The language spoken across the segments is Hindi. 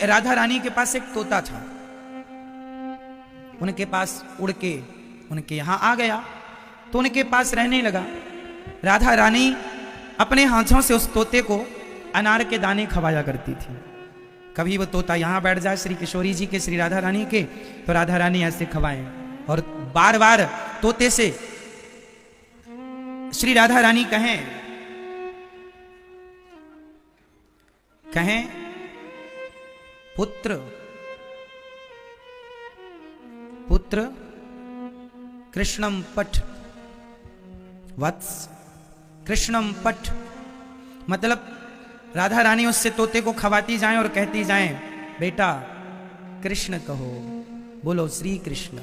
राधा रानी के पास एक तोता था, उनके पास उड़ के उनके यहां आ गया तो उनके पास रहने लगा। राधा रानी अपने हाथों से उस तोते को अनार के दाने खवाया करती थी। कभी वो तोता यहां बैठ जाए श्री किशोरी जी के, श्री राधा रानी के, तो राधा रानी ऐसे खवाएं और बार बार तोते से श्री राधा रानी कहें पुत्र पुत्र कृष्णम पठ वत्स, कृष्णम पठ, मतलब राधा रानी उससे तोते को खवाती जाएं और कहती जाएं, बेटा कृष्ण कहो, बोलो श्री कृष्ण,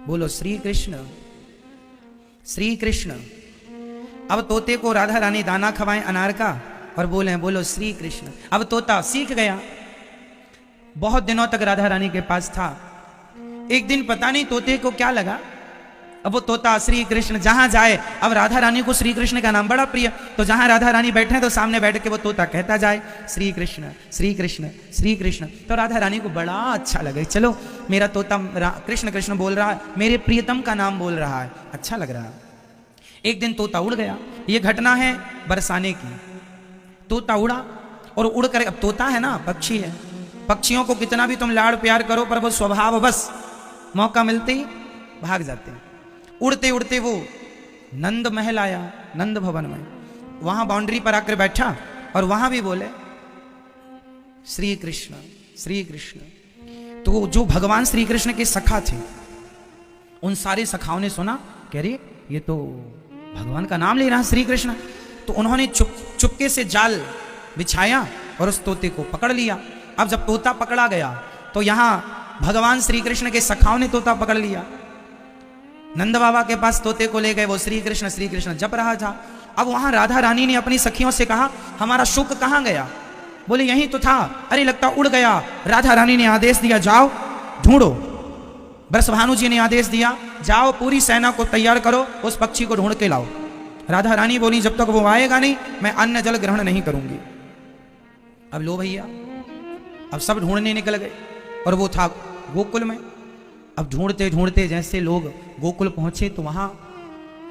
बोलो श्री कृष्ण, श्री कृष्ण। अब तोते को राधा रानी दाना खवाएं अनार का और बोले बोलो श्री कृष्ण। अब तोता सीख गया, बहुत दिनों तक राधा रानी के पास था। एक दिन पता नहीं तोते को क्या लगा, अब वो तोता श्री कृष्ण जहां जाए, अब राधा रानी को श्री कृष्ण का नाम बड़ा प्रिय, तो जहां राधा रानी बैठे तो सामने बैठ के वो तोता कहता जाए श्री कृष्ण श्री कृष्ण श्री कृष्ण। तो राधा रानी को बड़ा अच्छा लगे, चलो मेरा तोता कृष्ण कृष्ण बोल रहा है, मेरे प्रियतम का नाम बोल रहा है, अच्छा लग रहा है। एक दिन तोता उड़ गया, ये घटना है बरसाने की। तोता उड़ा और उड़ कर, अब तोता है ना, पक्षी है, पक्षियों को कितना भी तुम लाड़ प्यार करो पर वो स्वभाव बस मौका मिलते ही भाग जाते हैं। उड़ते उड़ते वो नंद महल आया, नंद भवन में, वहां बाउंड्री पर आकर बैठा और वहां भी बोले श्री कृष्ण श्री कृष्ण। तो जो भगवान श्री कृष्ण के सखा थे, उन सारे सखाओं ने सुना, कह रही ये तो भगवान का नाम ले रहा है श्री कृष्ण। तो उन्होंने चुपके से जाल बिछाया और उस तोते को पकड़ लिया। अब जब तोता पकड़ा गया तो यहां भगवान श्री कृष्ण के सखाओं ने तोता पकड़ लिया, नंद बाबा के पास तोते को ले गए, वो श्री कृष्ण जप रहा था। अब वहां राधा रानी ने अपनी सखियों से कहा, हमारा शुक कहां गया? बोले यहीं तो था। अरे लगता उड़ गया। राधा रानी ने आदेश दिया, जाओ ढूंढो। बृषभानु जी ने आदेश दिया, जाओ पूरी सेना को तैयार करो, उस पक्षी को ढूंढ के लाओ। राधा रानी बोली, जब तक वो आएगा नहीं मैं अन्न जल ग्रहण नहीं करूंगी। अब लो भैया, अब सब ढूंढने निकल गए और वो था गोकुल में। अब ढूंढते ढूंढते जैसे लोग गोकुल पहुंचे तो वहां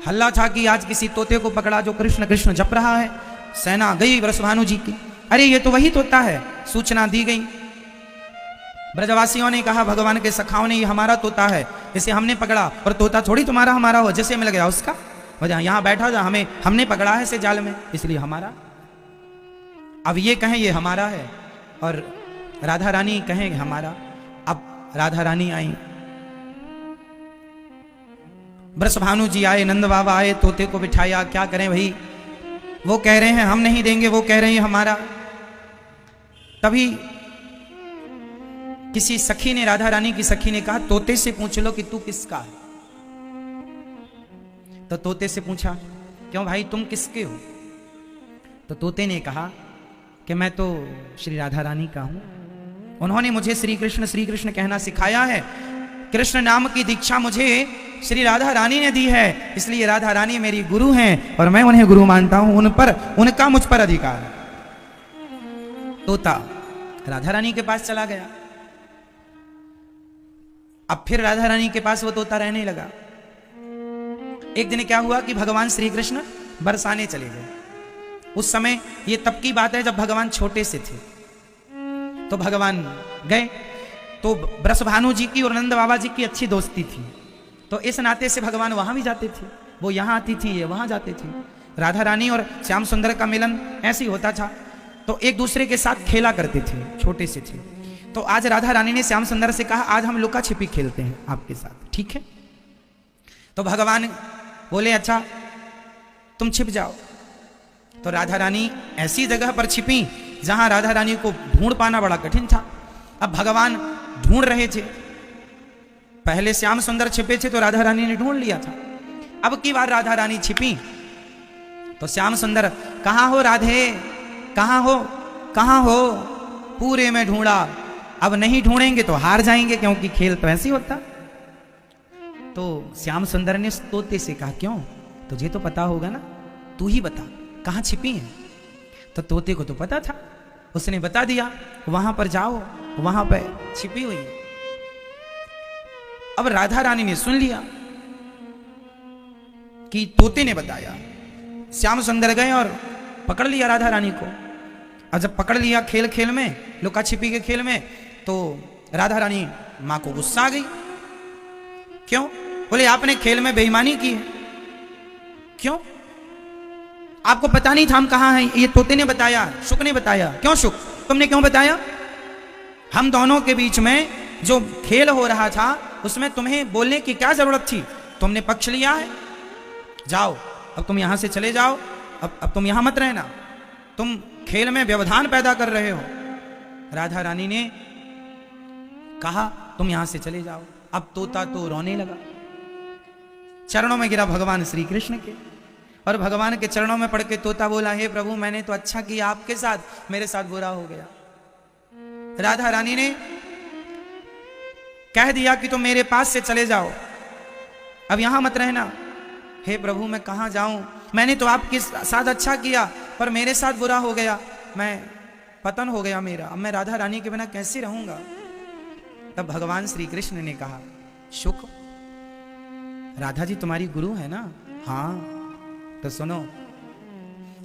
हल्ला था कि आज किसी तोते को पकड़ा जो कृष्ण कृष्ण जप रहा है। सेना गई बृषभानु जी की, अरे ये तो वही तोता है। सूचना दी गई, ब्रजवासियों ने कहा भगवान के सखाओं ने ये हमारा तोता है, इसे हमने पकड़ा। और तोता थोड़ी तुम्हारा हमारा हो, जैसे मिल गया उसका वजह यहाँ बैठा जा, हमने पकड़ा है इसे जाल में, इसलिए हमारा। अब ये कहें ये हमारा है और राधा रानी कहें हमारा। अब राधा रानी आई, बृषभानु जी आए, नंद बाबा आए, तोते को बिठाया, क्या करें भाई, वो कह रहे हैं हम नहीं देंगे, वो कह रहे हैं हमारा। तभी किसी सखी ने, राधा रानी की सखी ने कहा, तोते से पूछ लो कि तू किसका है। तो तोते से पूछा, क्यों भाई तुम किसके हो? तो तोते ने कहा कि मैं तो श्री राधा रानी का हूं, उन्होंने मुझे श्री कृष्ण कहना सिखाया है। कृष्ण नाम की दीक्षा मुझे श्री राधा रानी ने दी है, इसलिए राधा रानी मेरी गुरु हैं और मैं उन्हें गुरु मानता हूं, उन पर उनका मुझ पर अधिकार है। तोता राधा रानी के पास चला गया। अब फिर राधा रानी के पास वो तोता रहने लगा। एक दिन क्या हुआ कि भगवान श्री कृष्ण बरसाने चले गए। उस समय ये तब की बात है जब भगवान छोटे से थे। तो भगवान गए तो बृषभानु जी की और नंद बाबा जी की अच्छी दोस्ती थी, तो इस नाते से भगवान वहां भी जाते थे, वो यहां आती थी, ये वहां जाते थे। राधा रानी और श्याम सुंदर का मिलन ऐसे ही होता था, तो एक दूसरे के साथ खेला करते थे, छोटे से थे। तो आज राधा रानी ने श्याम सुंदर से कहा, आज हम लुका छिपी खेलते हैं आपके साथ, ठीक है? तो भगवान बोले अच्छा तुम छिप जाओ। तो राधा रानी ऐसी जगह पर छिपी जहां राधा रानी को ढूंढ पाना बड़ा कठिन था। अब भगवान ढूंढ रहे थे, पहले श्याम सुंदर छिपे थे तो राधा रानी ने ढूंढ लिया था। अब की बार राधा रानी छिपी तो श्याम सुंदर, कहां हो राधे, कहां हो, कहां हो? पूरे में ढूंढा, अब नहीं ढूंढेंगे तो हार जाएंगे, क्योंकि खेल तो ऐसे ही होता। तो श्याम सुंदर ने तोते से कहा, क्यों, तुझे तो पता होगा ना, तू ही बता कहां छिपी है। तो तोते को तो पता था, उसने बता दिया वहां पर जाओ, वहां पर छिपी हुई है। अब राधा रानी ने सुन लिया कि तोते ने बताया। श्याम सुंदर गए और पकड़ लिया राधा रानी को। और जब पकड़ लिया खेल खेल में, लुका छिपी के खेल में, तो राधा रानी मां को गुस्सा आ गई। क्यों? बोले आपने खेल में बेईमानी की है। क्यों? आपको पता नहीं था हम कहां हैं? ये तोते ने बताया, शुक ने बताया। क्यों शुक, तुमने क्यों बताया? हम दोनों के बीच में जो खेल हो रहा था उसमें तुम्हें बोलने की क्या जरूरत थी? तुमने पक्ष लिया है। जाओ, अब तुम यहां से चले जाओ। अब तुम यहां मत रहना, तुम खेल में व्यवधान पैदा कर रहे हो। राधा रानी ने कहा तुम यहां से चले जाओ। अब तोता तो रोने लगा, चरणों में गिरा भगवान श्री कृष्ण के, और भगवान के चरणों में पड़ के तोता बोला, हे प्रभु मैंने तो अच्छा किया आपके साथ, मेरे साथ बुरा हो गया। राधा रानी ने कह दिया कि तुम मेरे पास से चले जाओ, अब यहां मत रहना। हे प्रभु मैं कहां जाऊं? मैंने तो आपके साथ अच्छा किया पर मेरे साथ बुरा हो गया, मैं पतन हो गया मेरा, अब मैं राधा रानी के बिना कैसे रहूंगा? तब भगवान श्री कृष्ण ने कहा, शुक राधा जी तुम्हारी गुरु है ना? हाँ। तो सुनो,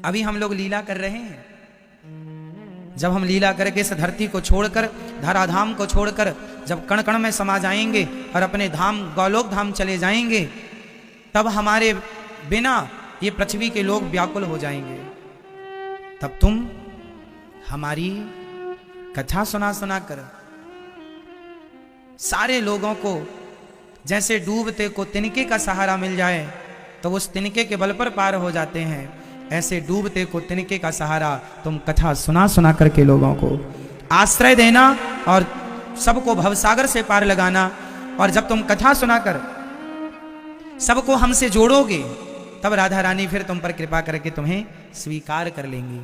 अभी हम लोग लीला कर रहे हैं। जब हम लीला करके इस धरती को छोड़कर, धराधाम को छोड़कर जब कण कण में समा जाएंगे और अपने धाम गौलोक धाम चले जाएंगे, तब हमारे बिना ये पृथ्वी के लोग व्याकुल हो जाएंगे। तब तुम हमारी कथा सुना सुना कर सारे लोगों को, जैसे डूबते को तिनके का सहारा मिल जाए तो उस तिनके के बल पर पार हो जाते हैं, ऐसे डूबते को तिनके का सहारा तुम कथा सुना सुना करके लोगों को आश्रय देना और सबको भवसागर से पार लगाना। और जब तुम कथा सुनाकर सबको हमसे जोड़ोगे, तब राधा रानी फिर तुम पर कृपा करके तुम्हें स्वीकार कर लेंगी।